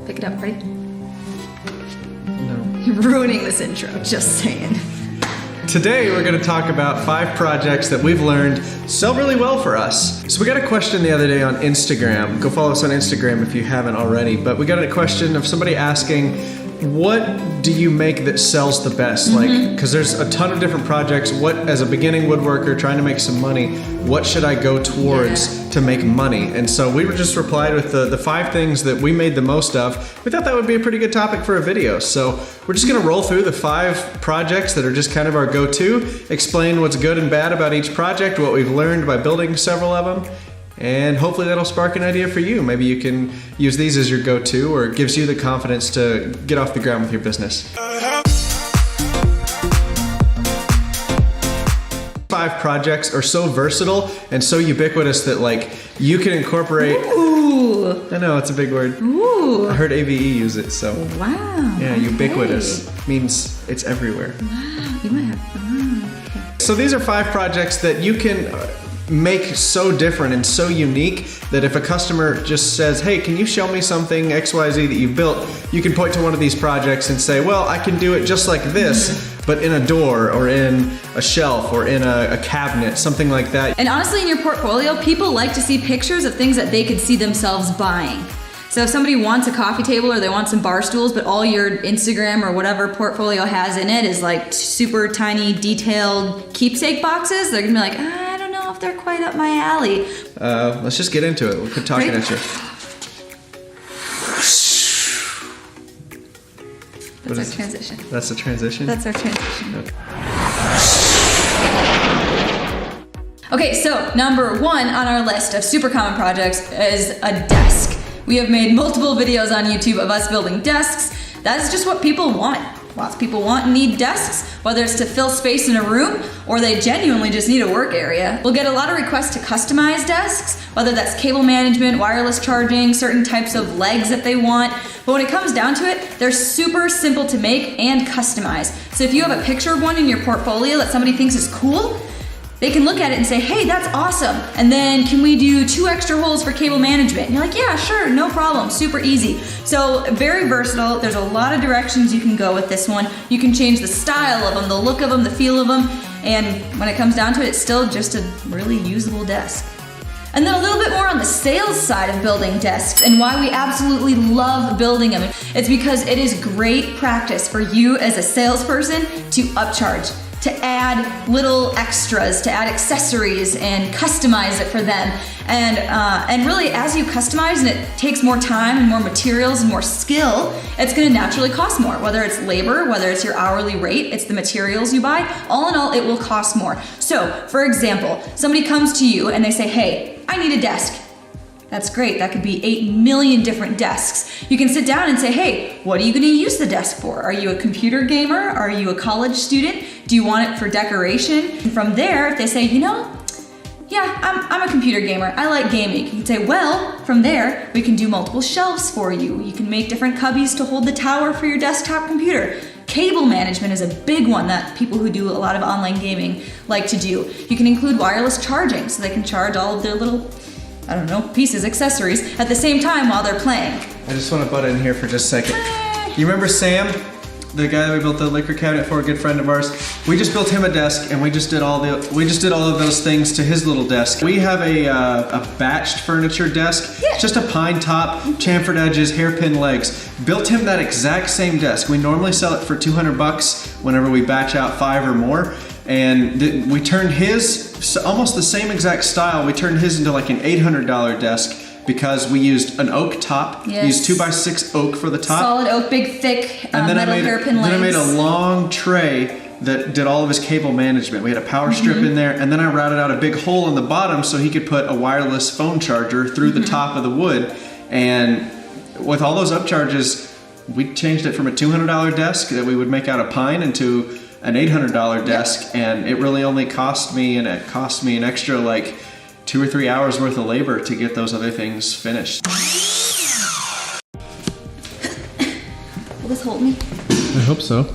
Pick it up, ready? No. You're ruining this intro, just saying. Today we're going to talk about 5 projects that we've learned sell really well for us. So we got a question the other day on Instagram. Go follow us on Instagram if you haven't already. But we got a question of somebody asking, what do you make that sells the best? Like, because there's a ton of different projects. What, as a beginning woodworker trying to make some money, what should I go towards to make money? And so we were just replied with the 5 things that we made the most of. We thought that would be a pretty good topic for a video. So we're just gonna roll through the 5 projects that are just kind of our go-to, explain what's good and bad about each project, what we've learned by building several of them, and hopefully that'll spark an idea for you. Maybe you can use these as your go-to, or it gives you the confidence to get off the ground with your business. 5 projects are so versatile and so ubiquitous that like you can incorporate. Ooh. I know, it's a big word. Ooh. I heard AVE use it, so. Wow. Yeah, ubiquitous Okay. means it's everywhere. Wow, you might have, okay. So these are 5 projects that you can make so different and so unique that if a customer just says, hey, can you show me something XYZ that you've built, you can point to one of these projects and say, well, I can do it just like this, but in a door or in a shelf or in a cabinet, something like that. And honestly, in your portfolio, people like to see pictures of things that they could see themselves buying. So if somebody wants a coffee table or they want some bar stools, but all your Instagram or whatever portfolio has in it is like super tiny, detailed keepsake boxes, they're gonna be like, I don't know if they're quite up my alley. Let's just get into it. We'll quit talking at you. That's our transition. That's the transition? That's our transition. Okay, so number 1 on our list of super common projects is a desk. We have made multiple videos on YouTube of us building desks. That is just what people want. Lots of people want and need desks, whether it's to fill space in a room or they genuinely just need a work area. We'll get a lot of requests to customize desks, whether that's cable management, wireless charging, certain types of legs that they want. But when it comes down to it, they're super simple to make and customize. So if you have a picture of one in your portfolio that somebody thinks is cool, they can look at it and say, hey, that's awesome. And then can we do 2 extra holes for cable management? And you're like, yeah, sure, no problem, super easy. So very versatile. There's a lot of directions you can go with this one. You can change the style of them, the look of them, the feel of them. And when it comes down to it, it's still just a really usable desk. And then a little bit more on the sales side of building desks and why we absolutely love building them. It's because it is great practice for you as a salesperson to upcharge, to add little extras, to add accessories and customize it for them. And really, as you customize and it takes more time and more materials and more skill, it's gonna naturally cost more. Whether it's labor, whether it's your hourly rate, it's the materials you buy, all in all, it will cost more. So, for example, somebody comes to you and they say, hey, I need a desk. That's great, that could be 8 million different desks. You can sit down and say, hey, what are you gonna use the desk for? Are you a computer gamer? Are you a college student? Do you want it for decoration? And from there, if they say, you know, yeah, I'm a computer gamer, I like gaming. You can say, well, from there, we can do multiple shelves for you. You can make different cubbies to hold the tower for your desktop computer. Cable management is a big one that people who do a lot of online gaming like to do. You can include wireless charging so they can charge all of their little, I don't know, pieces, accessories at the same time while they're playing. I just want to butt in here for just a second. You remember Sam? The guy that we built the liquor cabinet for, a good friend of ours. We just built him a desk, and we just did all of those things to his little desk. We have a batched furniture desk, just a pine top, chamfered edges, hairpin legs. Built him that exact same desk. We normally sell it for $200 whenever we batch out 5 or more, and we turned his almost the same exact style. We turned his into like an $800 desk. Because we used an oak top, used 2x6 oak for the top. Solid oak, big, thick, and then metal hairpin legs. Then I made a long tray that did all of his cable management. We had a power strip in there, and then I routed out a big hole in the bottom so he could put a wireless phone charger through the top of the wood. And with all those upcharges, we changed it from a $200 desk that we would make out of pine into an $800 desk, and it really only cost me an extra like 2 or 3 hours worth of labor to get those other things finished. Will this hold me? I hope so.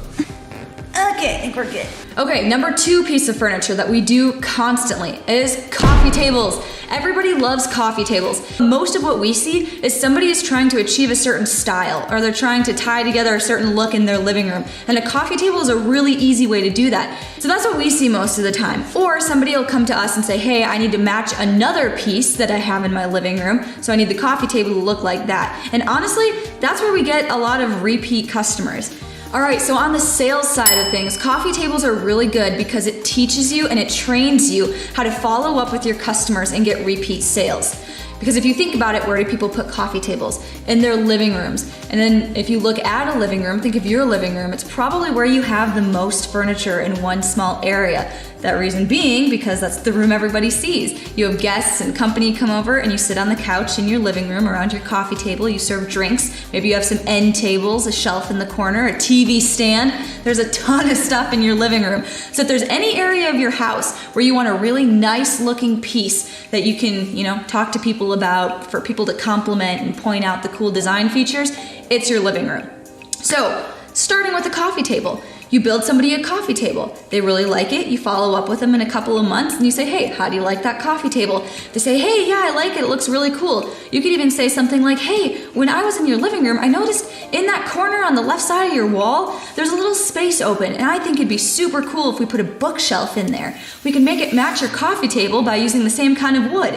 Okay. it. I think we're good. Okay, number 2 piece of furniture that we do constantly is coffee tables. Everybody loves coffee tables. Most of what we see is somebody is trying to achieve a certain style, or they're trying to tie together a certain look in their living room. And a coffee table is a really easy way to do that. So that's what we see most of the time. Or somebody will come to us and say, hey, I need to match another piece that I have in my living room, so I need the coffee table to look like that. And honestly, that's where we get a lot of repeat customers. All right, so on the sales side of things, coffee tables are really good because it teaches you and it trains you how to follow up with your customers and get repeat sales. Because if you think about it, where do people put coffee tables? In their living rooms. And then if you look at a living room, think of your living room, it's probably where you have the most furniture in one small area. That reason being because that's the room everybody sees. You have guests and company come over and you sit on the couch in your living room around your coffee table, you serve drinks, maybe you have some end tables, a shelf in the corner, a TV stand. There's a ton of stuff in your living room. So if there's any area of your house where you want a really nice looking piece that you can, talk to people about, for people to compliment and point out the cool design features, it's your living room. So starting with a coffee table. You build somebody a coffee table. They really like it. You follow up with them in a couple of months and you say, hey, how do you like that coffee table? They say, hey, yeah, I like it. It looks really cool. You could even say something like, hey, when I was in your living room, I noticed in that corner on the left side of your wall, there's a little space open. And I think it'd be super cool if we put a bookshelf in there. We can make it match your coffee table by using the same kind of wood.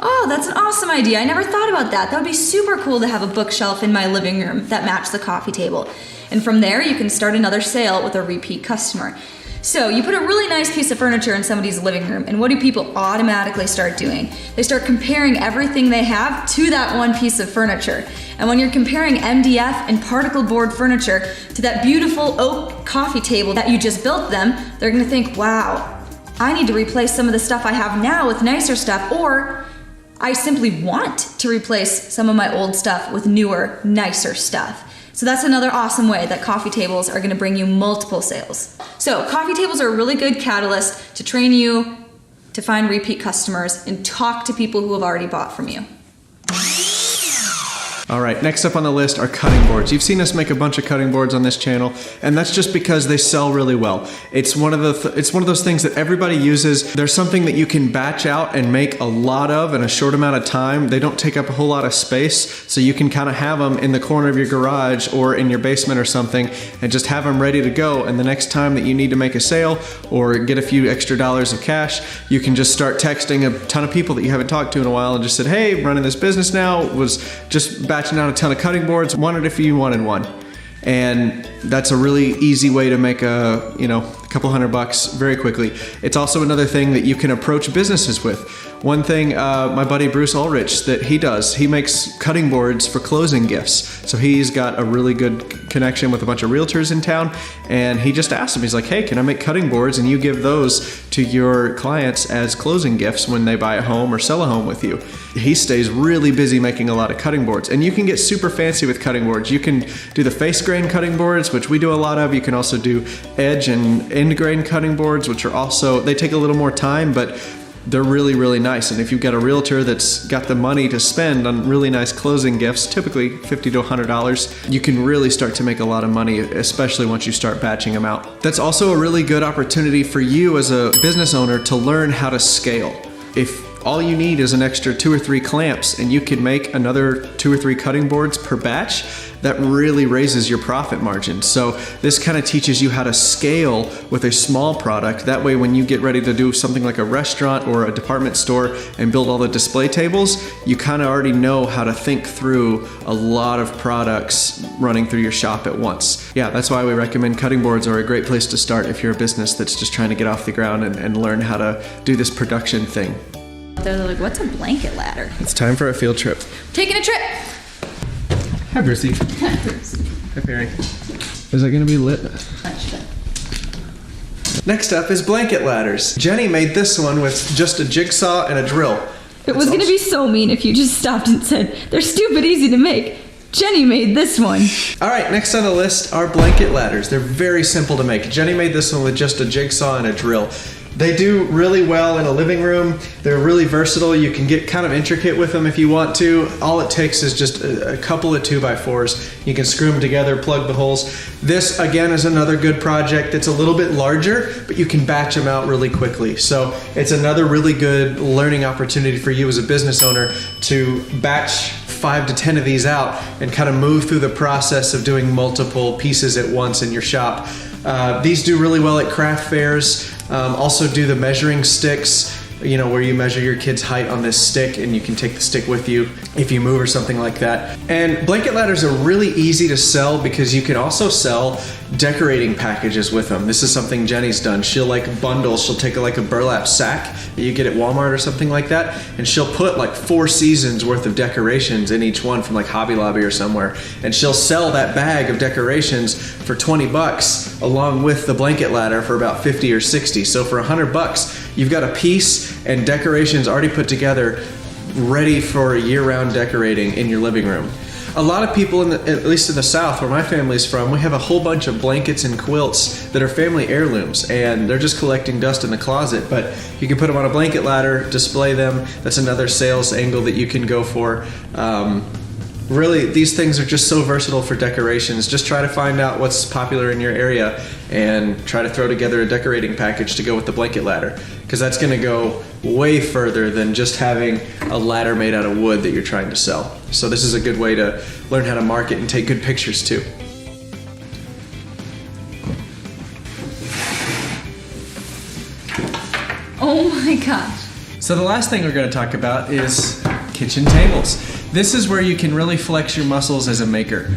Oh, that's an awesome idea. I never thought about that. That would be super cool to have a bookshelf in my living room that matched the coffee table. And from there, you can start another sale with a repeat customer. So you put a really nice piece of furniture in somebody's living room, and what do people automatically start doing? They start comparing everything they have to that one piece of furniture. And when you're comparing MDF and particle board furniture to that beautiful oak coffee table that you just built them, they're gonna think, wow, I need to replace some of the stuff I have now with nicer stuff, or I simply want to replace some of my old stuff with newer, nicer stuff. So that's another awesome way that coffee tables are gonna bring you multiple sales. So coffee tables are a really good catalyst to train you to find repeat customers and talk to people who have already bought from you. All right, next up on the list are cutting boards. You've seen us make a bunch of cutting boards on this channel, and that's just because they sell really well. It's one of those things that everybody uses. There's something that you can batch out and make a lot of in a short amount of time. They don't take up a whole lot of space, so you can kind of have them in the corner of your garage or in your basement or something and just have them ready to go. And the next time that you need to make a sale or get a few extra dollars of cash, you can just start texting a ton of people that you haven't talked to in a while and just said, hey, running this business now, was just batching out a ton of cutting boards, wanted if you wanted one. And that's a really easy way to make a couple $100 very quickly. It's also another thing that you can approach businesses with. One thing my buddy Bruce Ulrich that he does, he makes cutting boards for closing gifts. So he's got a really good connection with a bunch of realtors in town, and he just asked him, he's like, hey, can I make cutting boards and you give those to your clients as closing gifts when they buy a home or sell a home with you? He stays really busy making a lot of cutting boards, and you can get super fancy with cutting boards. You can do the face grain cutting boards, which we do a lot of. You can also do edge and end grain cutting boards, which are also, they take a little more time, but they're really, really nice. And if you've got a realtor that's got the money to spend on really nice closing gifts, typically $50 to $100, you can really start to make a lot of money, especially once you start batching them out. That's also a really good opportunity for you as a business owner to learn how to scale. If all you need is an extra 2 or 3 clamps and you can make another 2 or 3 cutting boards per batch, that really raises your profit margin. So this kind of teaches you how to scale with a small product. That way when you get ready to do something like a restaurant or a department store and build all the display tables, you kind of already know how to think through a lot of products running through your shop at once. Yeah, that's why we recommend cutting boards are a great place to start if you're a business that's just trying to get off the ground and learn how to do this production thing. They're like, what's a blanket ladder? It's time for a field trip. Taking a trip. Hi, Brucey. Hi, Bruce. Hi, Perry. Is it gonna be lit? Next up is blanket ladders. Jenny made this one with just a jigsaw and a drill. It was gonna be so mean if you just stopped and said, they're stupid easy to make. Jenny made this one. All right, next on the list are blanket ladders. They're very simple to make. Jenny made this one with just a jigsaw and a drill. They do really well in a living room. They're really versatile. You can get kind of intricate with them if you want to. All it takes is just a couple of 2x4s. You can screw them together, plug the holes. This, again, is another good project. It's a little bit larger, but you can batch them out really quickly. So it's another really good learning opportunity for you as a business owner to batch 5 to 10 of these out and kind of move through the process of doing multiple pieces at once in your shop. These do really well at craft fairs. Also do the measuring sticks, you know, where you measure your kid's height on this stick and you can take the stick with you if you move or something like that. And blanket ladders are really easy to sell because you can also sell decorating packages with them. This is something Jenny's done. She'll like bundle, she'll take like a burlap sack that you get at Walmart or something like that, and she'll put like 4 seasons worth of decorations in each one from like Hobby Lobby or somewhere. And she'll sell that bag of decorations for 20 bucks along with the blanket ladder for about 50 or 60. So for 100 bucks, you've got a piece and decorations already put together, ready for year-round decorating in your living room. A lot of people, at least in the South, where my family's from, we have a whole bunch of blankets and quilts that are family heirlooms, and they're just collecting dust in the closet, but you can put them on a blanket ladder, display them. That's another sales angle that you can go for. Really, these things are just so versatile for decorations. Just try to find out what's popular in your area and try to throw together a decorating package to go with the blanket ladder, because that's going to go way further than just having a ladder made out of wood that you're trying to sell. So this is a good way to learn how to market and take good pictures too. Oh my gosh. So the last thing we're going to talk about is kitchen tables. This is where you can really flex your muscles as a maker.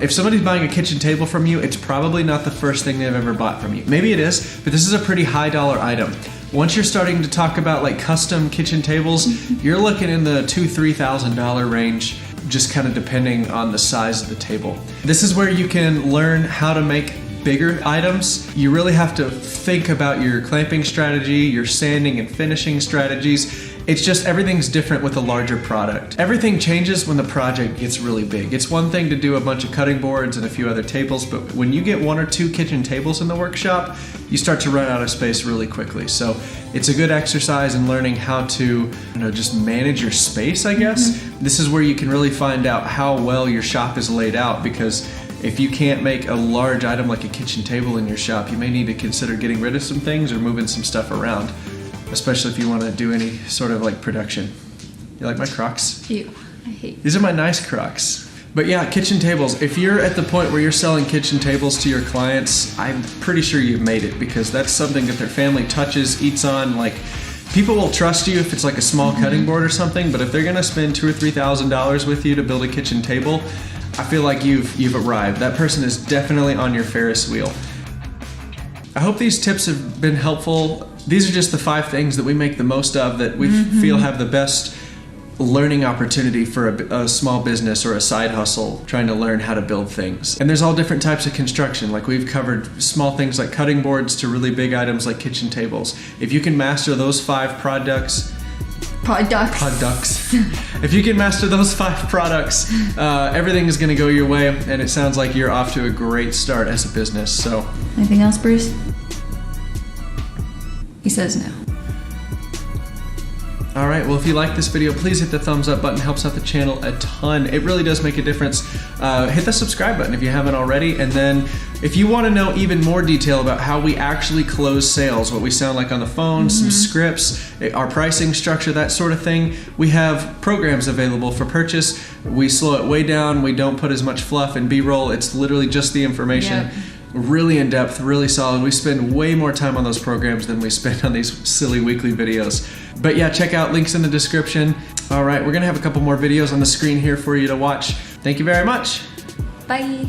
If somebody's buying a kitchen table from you, it's probably not the first thing they've ever bought from you. Maybe it is, but this is a pretty high dollar item. Once you're starting to talk about like custom kitchen tables, you're looking in the $2,000–$3,000 range, just kind of depending on the size of the table. This is where you can learn how to make bigger items. You really have to think about your clamping strategy, your sanding and finishing strategies. It's just everything's different with a larger product. Everything changes when the project gets really big. It's one thing to do a bunch of cutting boards and a few other tables, but when you get 1 or 2 kitchen tables in the workshop, you start to run out of space really quickly. So it's a good exercise in learning how to, just manage your space, I guess. This is where you can really find out how well your shop is laid out, because if you can't make a large item like a kitchen table in your shop, you may need to consider getting rid of some things or moving some stuff around, especially if you want to do any sort of like production. You like my Crocs? Ew, I hate. These are my nice Crocs. But yeah, kitchen tables. If you're at the point where you're selling kitchen tables to your clients, I'm pretty sure you've made it, because that's something that their family touches, eats on. Like, people will trust you if it's like a small cutting board or something, but if they're gonna spend $2,000 or $3,000 with you to build a kitchen table, I feel like you've arrived. That person is definitely on your Ferris wheel. I hope these tips have been helpful. These are just the 5 things that we make the most of, that we feel have the best learning opportunity for a small business or a side hustle trying to learn how to build things. And there's all different types of construction. Like, we've covered small things like cutting boards to really big items like kitchen tables. If you can master those 5 products, if you can master those 5 products, everything is going to go your way, and it sounds like you're off to a great start as a business. So, Anything else, Bruce? He says no. All right, well, if you like this video, please hit the thumbs up button. It helps out the channel a ton. It really does make a difference. Hit the subscribe button if you haven't already. And then if you want to know even more detail about how we actually close sales, what we sound like on the phone, some scripts, our pricing structure, that sort of thing, we have programs available for purchase. We slow it way down. We don't put as much fluff and B-roll. It's literally just the information. Yep. Really in depth, really solid. We spend way more time on those programs than we spend on these silly weekly videos. But yeah, check out links in the description. All right, we're gonna have a couple more videos on the screen here for you to watch. Thank you very much. Bye.